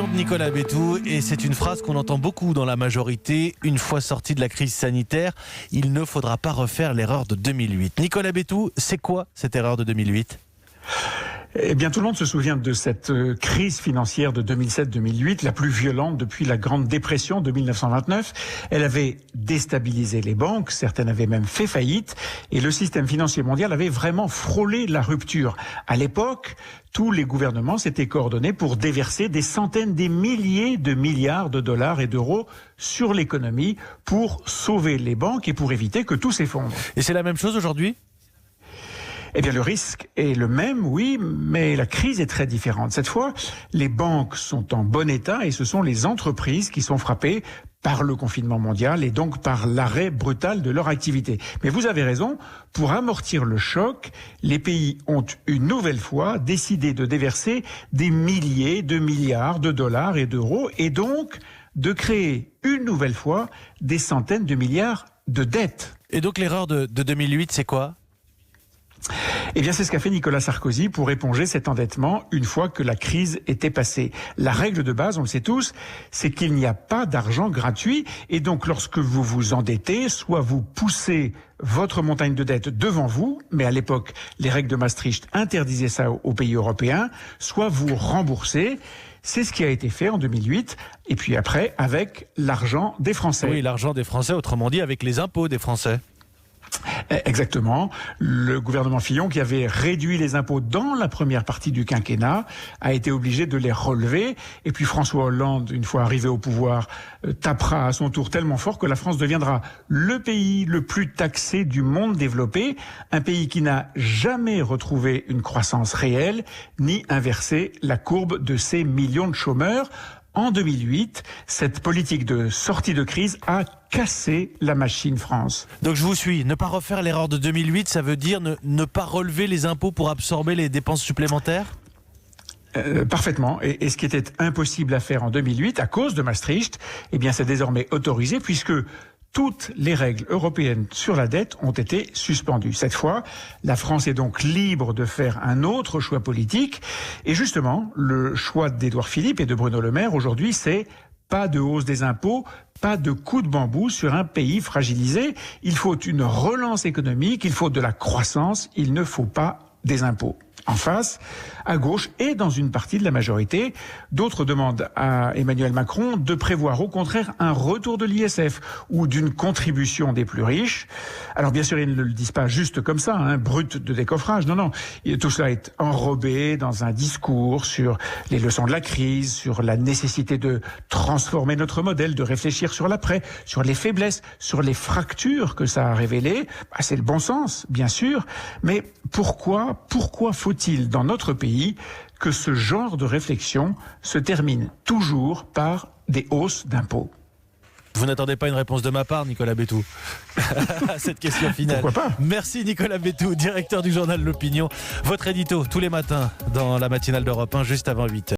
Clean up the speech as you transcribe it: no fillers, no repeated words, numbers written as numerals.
l'opinion de Nicolas Bétou et c'est une phrase qu'on entend beaucoup dans la majorité. Une fois sorti de la crise sanitaire, il ne faudra pas refaire l'erreur de 2008. Nicolas Bétou, c'est quoi cette erreur de 2008 ? Eh bien, tout le monde se souvient de cette crise financière de 2007-2008, la plus violente depuis la Grande Dépression de 1929. Elle avait déstabilisé les banques, certaines avaient même fait faillite, et le système financier mondial avait vraiment frôlé la rupture. À l'époque, tous les gouvernements s'étaient coordonnés pour déverser des centaines, des milliers de milliards de dollars et d'euros sur l'économie pour sauver les banques et pour éviter que tout s'effondre. Et c'est la même chose aujourd'hui ? Eh bien, le risque est le même, oui, mais la crise est très différente. Cette fois, les banques sont en bon état et ce sont les entreprises qui sont frappées par le confinement mondial et donc par l'arrêt brutal de leur activité. Mais vous avez raison, pour amortir le choc, les pays ont une nouvelle fois décidé de déverser des milliers de milliards de dollars et d'euros et donc de créer une nouvelle fois des centaines de milliards de dettes. Et donc l'erreur de 2008, c'est quoi ? Eh bien, c'est ce qu'a fait Nicolas Sarkozy pour éponger cet endettement une fois que la crise était passée. La règle de base, on le sait tous, c'est qu'il n'y a pas d'argent gratuit. Et donc, lorsque vous vous endettez, soit vous poussez votre montagne de dette devant vous, mais à l'époque, les règles de Maastricht interdisaient ça aux pays européens, soit vous remboursez. C'est ce qui a été fait en 2008, et puis après, avec l'argent des Français. Oui, l'argent des Français, autrement dit, avec les impôts des Français. Exactement. Le gouvernement Fillon, qui avait réduit les impôts dans la première partie du quinquennat, a été obligé de les relever. Et puis François Hollande, une fois arrivé au pouvoir, tapera à son tour tellement fort que la France deviendra le pays le plus taxé du monde développé, un pays qui n'a jamais retrouvé une croissance réelle, ni inversé la courbe de ses millions de chômeurs. En 2008, cette politique de sortie de crise a cassé la machine France. Donc je vous suis, ne pas refaire l'erreur de 2008, ça veut dire ne pas relever les impôts pour absorber les dépenses supplémentaires ? Parfaitement. Et ce qui était impossible à faire en 2008, à cause de Maastricht, eh bien c'est désormais autorisé puisque toutes les règles européennes sur la dette ont été suspendues. Cette fois, la France est donc libre de faire un autre choix politique. Et justement, le choix d'Édouard Philippe et de Bruno Le Maire aujourd'hui, c'est pas de hausse des impôts, pas de coup de bambou sur un pays fragilisé. Il faut une relance économique, il faut de la croissance, il ne faut pas des impôts. En face, à gauche et dans une partie de la majorité, d'autres demandent à Emmanuel Macron de prévoir au contraire un retour de l'ISF ou d'une contribution des plus riches. Alors bien sûr, ils ne le disent pas juste comme ça, brut de décoffrage. Non. Tout cela est enrobé dans un discours sur les leçons de la crise, sur la nécessité de transformer notre modèle, de réfléchir sur l'après, sur les faiblesses, sur les fractures que ça a révélées. C'est le bon sens, bien sûr, mais pourquoi faut-il dans notre pays que ce genre de réflexion se termine toujours par des hausses d'impôts ? Vous n'attendez pas une réponse de ma part, Nicolas Bétou, à cette question finale. Pourquoi pas ? Merci Nicolas Bétou, directeur du journal L'Opinion. Votre édito tous les matins dans la matinale d'Europe 1, juste avant 8h.